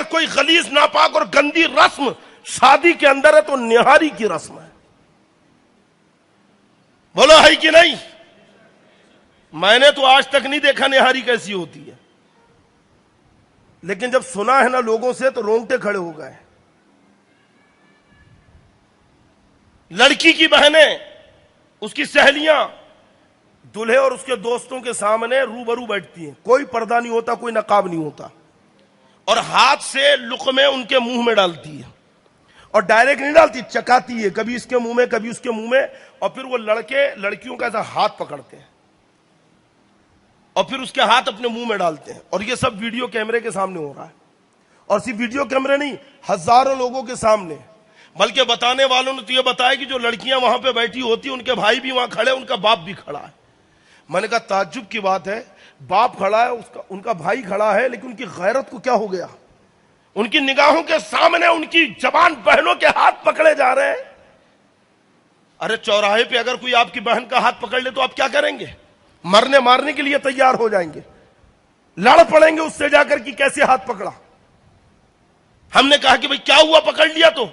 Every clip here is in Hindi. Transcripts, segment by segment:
अगर कोई गलीज, नापाक और गंदी रस्म शादी के अंदर है तो निहारी की रस्म है। बोलो है कि नहीं? मैंने तो आज तक नहीं देखा निहारी कैसी होती है, लेकिन जब सुना है ना लोगों से तो रोंगटे खड़े हो गए। लड़की की बहनें, उसकी सहेलियां दूल्हे और उसके दोस्तों के सामने रूबरू बैठती हैं, कोई पर्दा नहीं होता, कोई नकाब नहीं होता, और हाथ से लुक़मे उनके मुंह में डालती है, और डायरेक्ट नहीं डालती, चकाती है, कभी इसके मुंह में कभी उसके मुंह में, और फिर वो लड़के लड़कियों का ऐसा हाथ पकड़ते हैं और फिर उसके हाथ अपने मुंह में डालते हैं, और ये सब वीडियो कैमरे के सामने हो रहा है। और सिर्फ वीडियो कैमरे नहीं, हजारों लोगों के सामने। बल्कि बताने वालों ने तो ये बताया कि जो लड़कियां वहां पे बैठी होती, उनके भाई भी वहां खड़े, उनका बाप भी खड़ा है। मैंने कहा ताज्जुब की बात है, बाप खड़ा है, उसका उनका भाई खड़ा है, लेकिन उनकी गैरत को क्या हो गया? उनकी निगाहों के सामने उनकी जवान बहनों के हाथ पकड़े जा रहे हैं। अरे चौराहे पे अगर कोई आपकी बहन का हाथ पकड़ ले तो आप क्या करेंगे? मरने मारने के लिए तैयार हो जाएंगे, लड़ पड़ेंगे उससे जाकर कि कैसे हाथ पकड़ा। हमने कहा कि भाई क्या हुआ, पकड़ लिया तो?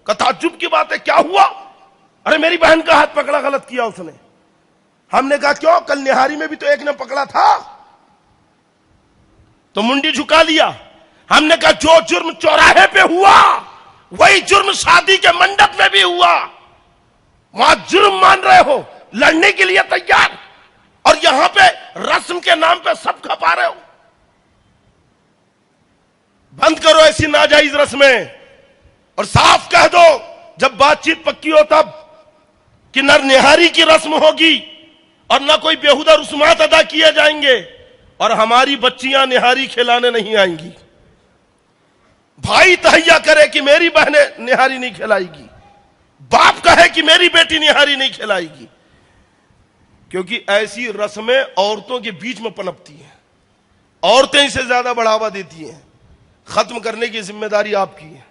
ताज्जुब की बात है, क्या हुआ? अरे मेरी बहन का हाथ पकड़ा, गलत किया उसने। हमने कहा क्यों? कल निहारी में भी तो एक ने पकड़ा था, तो मुंडी झुका लिया। हमने कहा जो जुर्म चौराहे पे हुआ वही जुर्म शादी के मंडप में भी हुआ। वहां जुर्म मान रहे हो, लड़ने के लिए तैयार, और यहां पे रस्म के नाम पे सब खपा रहे हो। बंद करो ऐसी नाजायज रस्में, और साफ कह दो जब बातचीत पक्की हो तब कि न निहारी की रस्म होगी और न कोई बेहुदा रुस्मात अदा किए जाएंगे, और हमारी बच्चियां निहारी खिलाने नहीं आएंगी। भाई तहैया करे कि मेरी बहनें निहारी नहीं खिलाएगी, बाप कहे कि मेरी बेटी निहारी नहीं खिलाएगी, क्योंकि ऐसी रस्में औरतों के बीच में पनपती हैं, औरतें इसे ज्यादा बढ़ावा देती हैं। खत्म करने की जिम्मेदारी आपकी है।